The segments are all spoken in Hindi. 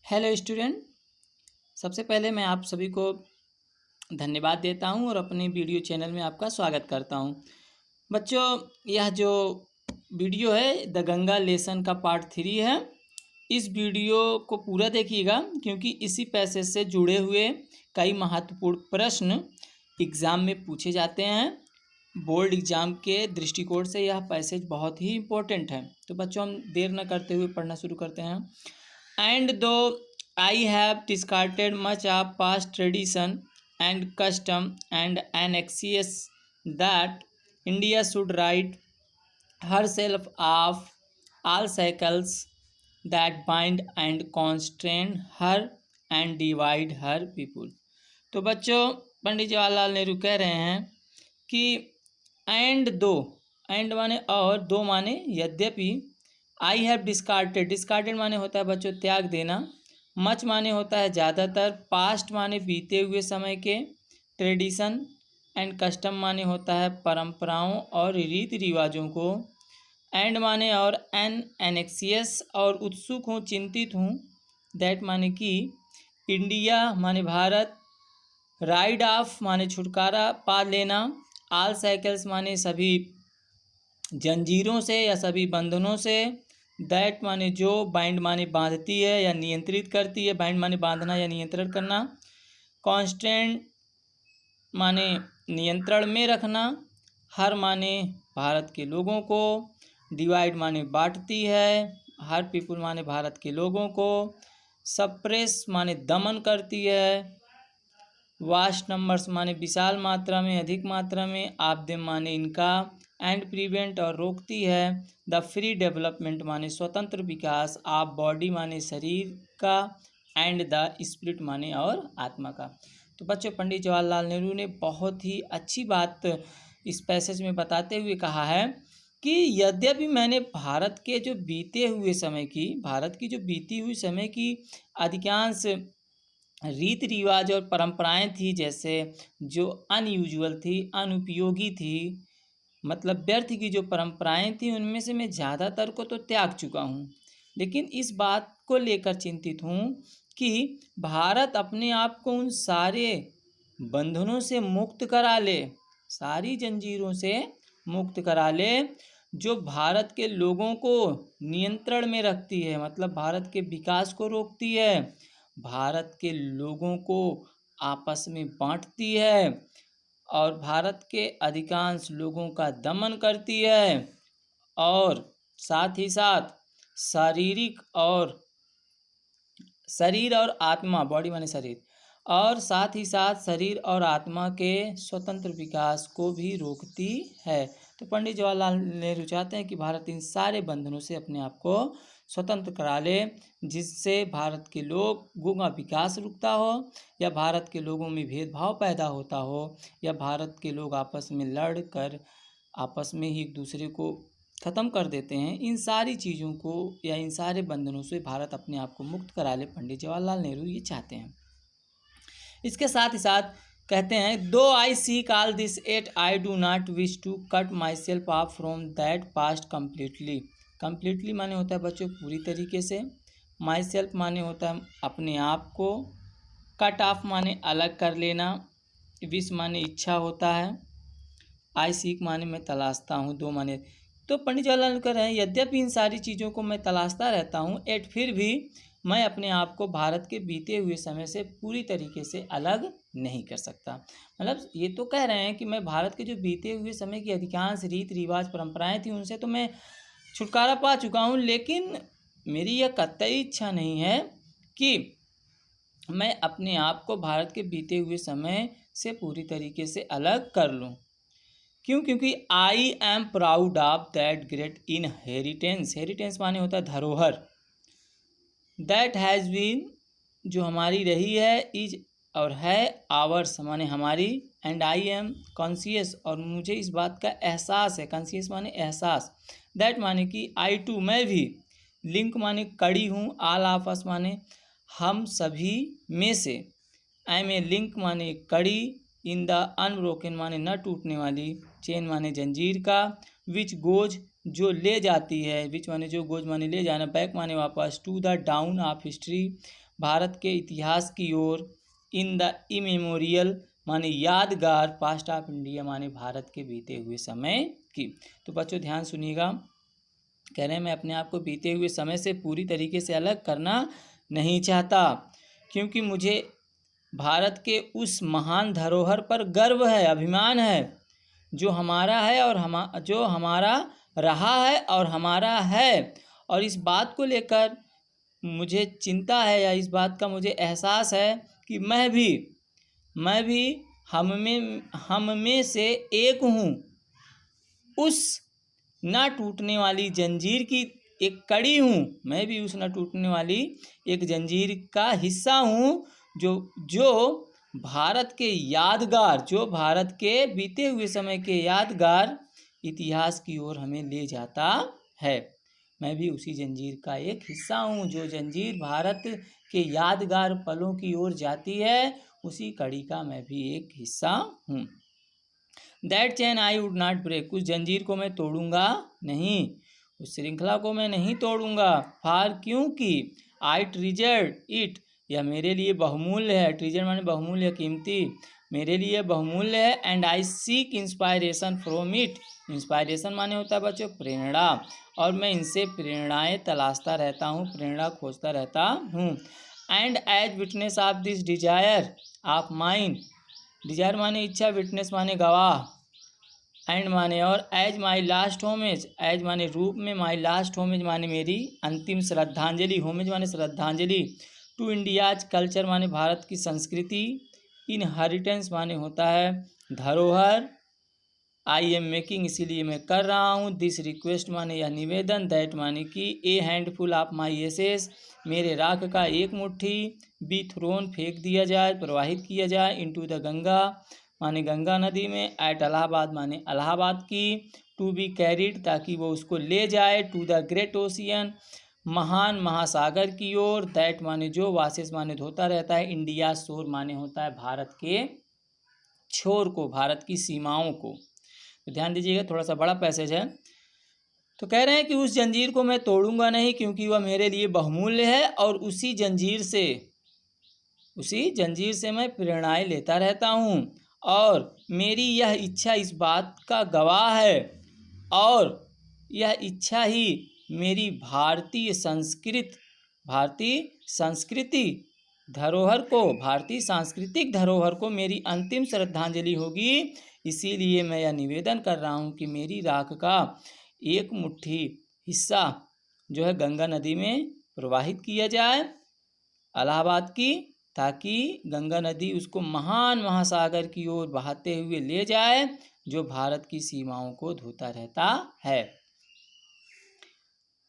Hello student. सबसे पहले मैं आप सभी को धन्यवाद देता हूं और अपने वीडियो चैनल में आपका स्वागत करता हूं। बच्चों, यह जो वीडियो है द गंगा लेसन का पार्ट 3 है। इस वीडियो को पूरा देखिएगा क्योंकि इसी पैसेज से जुड़े हुए कई महत्वपूर्ण प्रश्न एग्ज़ाम में पूछे जाते हैं। बोर्ड एग्ज़ाम के दृष्टिकोण से यह पैसेज बहुत ही इम्पोर्टेंट है। तो बच्चों, हम देर न करते हुए पढ़ना शुरू करते हैं। And though I have discarded much of past tradition and custom and annexes that India should rid herself of all shackles that bind and constrain her and divide her people। तो बच्चों, पंडित जवाहरलाल नेहरू कह रहे हैं कि एंड माने और, दो माने यद्यपि, आई हैव डिस्कार्टेड माने होता है बच्चों त्याग देना, मच माने होता है ज़्यादातर, पास्ट माने बीते हुए समय के, ट्रेडिशन एंड कस्टम माने होता है परंपराओं और रीति रिवाजों को, एंड माने और, एनेक्सियस और उत्सुक हूँ, चिंतित हूँ, दैट माने कि, इंडिया माने भारत, राइड ऑफ माने छुटकारा पा लेना, ऑल साइकिल्स माने सभी जंजीरों से या सभी बंधनों से, दैट माने जो, बाइंड माने बांधती है या नियंत्रित करती है, बाइंड माने बांधना या नियंत्रण करना, कॉन्स्टेंट माने नियंत्रण में रखना, हर माने भारत के लोगों को, डिवाइड माने बांटती है, हर पीपुल माने भारत के लोगों को, सप्रेस माने दमन करती है, वास्ट नंबर्स माने विशाल मात्रा में, अधिक मात्रा में, आपदे माने इनका, एंड प्रिवेंट और रोकती है, द फ्री डेवलपमेंट माने स्वतंत्र विकास, आप बॉडी माने शरीर का, एंड द स्पिरिट माने और आत्मा का। तो बच्चों, पंडित जवाहरलाल नेहरू ने बहुत ही अच्छी बात इस पैसेज में बताते हुए कहा है कि यद्यपि मैंने भारत की जो बीती हुई समय की अधिकांश रीति रिवाज और परंपराएं थी, जैसे जो अनयूजुअल थी, अनुपयोगी थी, मतलब व्यर्थ की जो परंपराएं थी, उनमें से मैं ज़्यादातर को तो त्याग चुका हूँ, लेकिन इस बात को लेकर चिंतित हूँ कि भारत अपने आप को उन सारे बंधनों से मुक्त करा ले, सारी जंजीरों से मुक्त करा ले जो भारत के लोगों को नियंत्रण में रखती है, मतलब भारत के विकास को रोकती है, भारत के लोगों को आपस में बांटती है और भारत के अधिकांश लोगों का दमन करती है, और साथ ही साथ शरीर और आत्मा, बॉडी माने शरीर, और साथ ही साथ शरीर और आत्मा के स्वतंत्र विकास को भी रोकती है। तो पंडित जवाहरलाल नेहरू चाहते हैं कि भारत इन सारे बंधनों से अपने आप को स्वतंत्र करा ले, जिससे भारत के लोगों का विकास रुकता हो, या भारत के लोगों में भेदभाव पैदा होता हो, या भारत के लोग आपस में लड़ कर आपस में ही एक दूसरे को ख़त्म कर देते हैं। इन सारी चीज़ों को या इन सारे बंधनों से भारत अपने आप को मुक्त करा ले, पंडित जवाहरलाल नेहरू ये चाहते हैं। इसके साथ ही साथ कहते हैं, though I seek all this yet I do not wish to cut myself off from that past completely माने होता है बच्चों पूरी तरीके से, माई सेल्फ माने होता है अपने आप को, कट ऑफ माने अलग कर लेना, विश माने इच्छा होता है, आई सीक माने मैं तलाशता हूँ, दो माने। तो पंडित जवाहरलाल नेहरू कह रहे हैं, यद्यपि इन सारी चीज़ों को मैं तलाशता रहता हूँ, एट फिर भी मैं अपने आप को भारत के बीते हुए समय से पूरी तरीके से अलग नहीं कर सकता। मतलब ये तो कह रहे हैं कि मैं भारत के जो बीते हुए समय की अधिकांश रीति रिवाज परंपराएं थी, उनसे तो मैं छुटकारा पा चुका हूँ, लेकिन मेरी यह कतई इच्छा नहीं है कि मैं अपने आप को भारत के बीते हुए समय से पूरी तरीके से अलग कर लूँ। क्यों? क्योंकि I am proud of that great inheritance माने होता है धरोहर, दैट हैज़ बीन जो हमारी रही है, इज और है, आवर्स माने हमारी, एंड आई एम कॉन्शियस और मुझे इस बात का एहसास है, कॉन्शियस माने एहसास, दैट माने कि आई टू मैं भी, लिंक माने कड़ी हूँ, ऑल ऑफ अस माने हम सभी में से, आई एम ए लिंक माने कड़ी, इन द अनब्रोकन माने न टूटने वाली, चेन माने जंजीर का, विच गोज जो ले जाती है, विच माने जो, गोज माने ले जाना, बैक माने वापस, to the dawn of history भारत के इतिहास की ओर, इन द इमेमोरियल माने यादगार, पास्ट ऑफ इंडिया माने भारत के बीते हुए समय की। तो बच्चों ध्यान सुनिएगा, कह रहे हैं मैं अपने आप को बीते हुए समय से पूरी तरीके से अलग करना नहीं चाहता, क्योंकि मुझे भारत के उस महान धरोहर पर गर्व है, अभिमान है, जो हमारा है और जो हमारा रहा है और हमारा है। और इस बात को लेकर मुझे चिंता है, या इस बात का मुझे एहसास है कि मैं भी हम में से एक हूँ, उस ना टूटने वाली जंजीर की एक कड़ी हूँ। मैं भी उस ना टूटने वाली एक जंजीर का हिस्सा हूँ, जो भारत के बीते हुए समय के यादगार इतिहास की ओर हमें ले जाता है। मैं भी उसी जंजीर का एक हिस्सा हूँ, जो जंजीर भारत के यादगार पलों की ओर जाती है, उसी कड़ी का मैं भी एक हिस्सा हूँ। That chain I would not break, उस जंजीर को मैं तोड़ूंगा नहीं, उस श्रृंखला को मैं नहीं तोड़ूंगा। फार, क्योंकि आई ट्रीजर्ड इट, यह मेरे लिए बहुमूल्य है। ट्रीजर माने बहुमूल्य, कीमती, मेरे लिए बहुमूल्य है। And I seek inspiration from it, inspiration माने होता है बच्चों प्रेरणा, और मैं इनसे प्रेरणाएं तलाशता रहता हूँ, प्रेरणा खोजता रहता हूँ। And as witness of this desire of mine, desire माने इच्छा, विटनेस माने गवाह, एंड माने और, as my last homage, as माने रूप में, माई लास्ट होमेज माने मेरी अंतिम श्रद्धांजलि, होमेज माने श्रद्धांजलि, टू इंडियाज कल्चर माने भारत की संस्कृति, इनहेरिटेंस माने होता है धरोहर, आई एम मेकिंग इसीलिए मैं कर रहा हूँ, दिस रिक्वेस्ट माने यह निवेदन, दैट माने कि, ए हैंडफुल ऑफ माई एसेस, मेरे राख का एक मुट्ठी, बी थ्रोन फेंक दिया जाए, प्रवाहित किया जाए, इनटू द गंगा माने गंगा नदी में, एट इलाहाबाद माने इलाहाबाद की, टू बी कैरिड ताकि वो उसको ले जाए, टू द ग्रेट ओशियन महान महासागर की ओर, दैट माने जो, वासेस माने धोता रहता है, इंडिया शोर माने होता है भारत के छोर को, भारत की सीमाओं को। तो ध्यान दीजिएगा, थोड़ा सा बड़ा पैसेज है। तो कह रहे हैं कि उस जंजीर को मैं तोड़ूंगा नहीं, क्योंकि वह मेरे लिए बहुमूल्य है, और उसी जंजीर से मैं प्रेरणाएं लेता रहता हूँ, और मेरी यह इच्छा इस बात का गवाह है, और यह इच्छा ही मेरी भारतीय सांस्कृतिक धरोहर को मेरी अंतिम श्रद्धांजलि होगी। इसीलिए मैं यह निवेदन कर रहा हूँ कि मेरी राख का एक मुट्ठी हिस्सा जो है गंगा नदी में प्रवाहित किया जाए, इलाहाबाद की, ताकि गंगा नदी उसको महान महासागर की ओर बहाते हुए ले जाए, जो भारत की सीमाओं को धोता रहता है।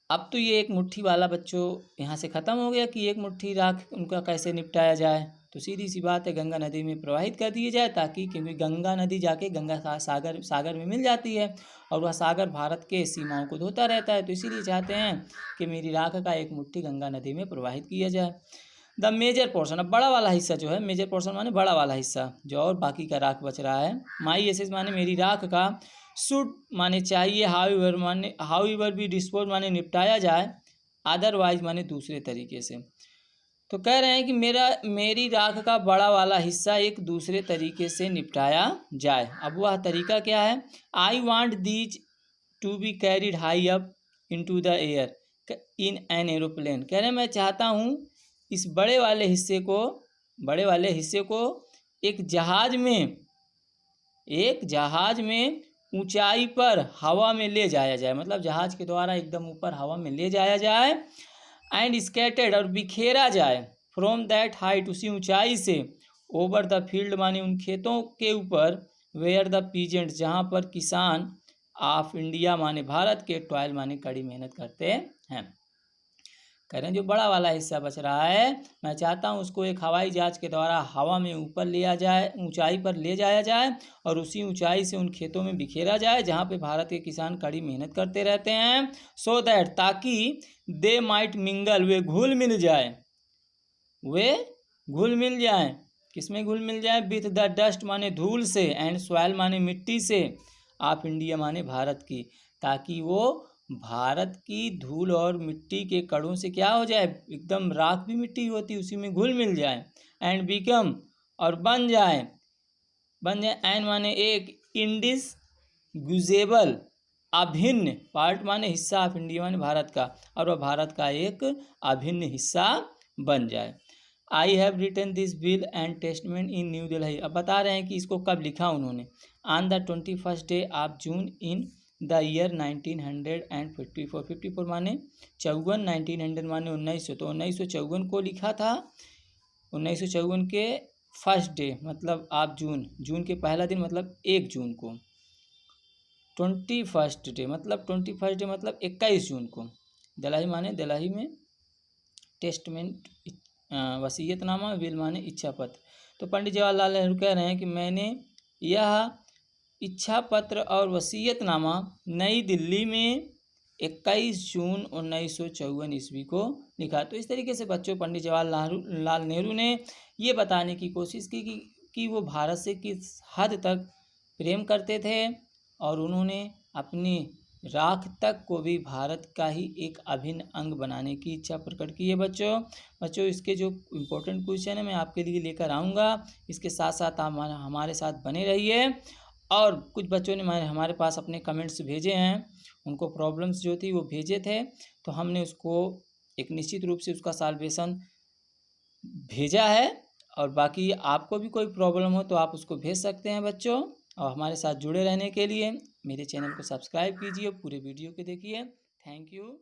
अब तो ये एक मुट्ठी वाला बच्चों यहाँ से ख़त्म हो गया कि एक मुट्ठी राख उनका कैसे निपटाया जाए। तो सीधी सी बात है, गंगा नदी में प्रवाहित कर दिए जाए, ताकि, क्योंकि गंगा नदी जाके गंगा सागर में मिल जाती है, और वह सागर भारत के सीमाओं को धोता रहता है। तो इसीलिए चाहते हैं कि मेरी राख का एक मुट्ठी गंगा नदी में प्रवाहित किया जाए। द मेजर पोर्शन, अब बड़ा वाला हिस्सा जो है, मेजर पोर्शन माने बड़ा वाला हिस्सा, जो और बाकी का राख बच रहा है, माई एसेस माने मेरी राख का, शुड माने चाहिए, हाउएवर भी डिस्पोज माने निपटाया जाए, अदरवाइज माने दूसरे तरीके से। तो कह रहे हैं कि मेरी राख का बड़ा वाला हिस्सा एक दूसरे तरीके से निपटाया जाए। अब वह तरीका क्या है? I want these to be carried high up into the air in an aeroplane. कह रहे हैं मैं चाहता हूँ इस बड़े वाले हिस्से को एक जहाज में ऊंचाई पर हवा में ले जाया जाए, मतलब जहाज के द्वारा एकदम ऊपर हवा में ले जाया जाए, एंड स्कैटर्ड और बिखेरा जाए, फ्रॉम दैट हाइट उसी ऊंचाई से, ओवर द फील्ड माने उन खेतों के ऊपर, वेयर द पीजेंट जहाँ पर किसान, ऑफ इंडिया माने भारत के, टॉयल माने कड़ी मेहनत करते हैं। कह रहे हैं जो बड़ा वाला हिस्सा बच रहा है, मैं चाहता हूँ उसको एक हवाई जहाज के द्वारा हवा में ऊपर लिया जाए, ऊंचाई पर ले जाया जाए, और उसी ऊंचाई से उन खेतों में बिखेरा जाए जहाँ पे भारत के किसान कड़ी मेहनत करते रहते हैं, सो दैट ताकि दे माइट मिंगल वे घुल मिल जाए, किसमें घुल मिल जाए? विथ द डस्ट माने धूल से, एंड सॉइल माने मिट्टी से, ऑफ इंडिया माने भारत की, ताकि वो भारत की धूल और मिट्टी के कणों से क्या हो जाए, एकदम राख भी मिट्टी होती उसी में घुल मिल जाए, एंड बिकम और बन जाए एंड माने एक, इंडिसग्यूजेबल अभिन्न, पार्ट माने हिस्सा, ऑफ इंडिया माने भारत का, और वह भारत का एक अभिन्न हिस्सा बन जाए। I have written this will and testament in New Delhi. अब बता रहे हैं कि इसको कब लिखा उन्होंने, on the 21st day of June in the year 1954। 54 माने 54, 1900 माने 1900, तो 1954 को लिखा था। 1954 के फर्स्ट डे मतलब आप जून के पहला दिन मतलब 1 जून को, 21st डे मतलब 21 जून को, दिल्ली माने दिल्ली में टेस्टमेंट, वसीयतनामा, विल माने इच्छा पत्र। तो पंडित जवाहरलाल नेहरू कह रहे हैं कि मैंने यह इच्छा पत्र और वसीयतनामा नई दिल्ली में 21 जून 1954 ईस्वी को लिखा। तो इस तरीके से बच्चों पंडित जवाहरलाल नेहरू ने ये बताने की कोशिश की कि वो भारत से किस हद तक प्रेम करते थे, और उन्होंने अपनी राख तक को भी भारत का ही एक अभिन्न अंग बनाने की इच्छा प्रकट की है। बच्चों इसके जो इम्पोर्टेंट क्वेश्चन है मैं आपके लिए लेकर आऊँगा, इसके साथ साथ आप हमारे साथ बने रहिए। और कुछ बच्चों ने हमारे पास अपने कमेंट्स भेजे हैं, उनको प्रॉब्लम्स जो थी वो भेजे थे, तो हमने उसको एक निश्चित रूप से उसका सॉल्यूशन भेजा है। और बाकी आपको भी कोई प्रॉब्लम हो तो आप उसको भेज सकते हैं बच्चों। और हमारे साथ जुड़े रहने के लिए मेरे चैनल को सब्सक्राइब कीजिए, पूरे वीडियो को देखिए। Thank you.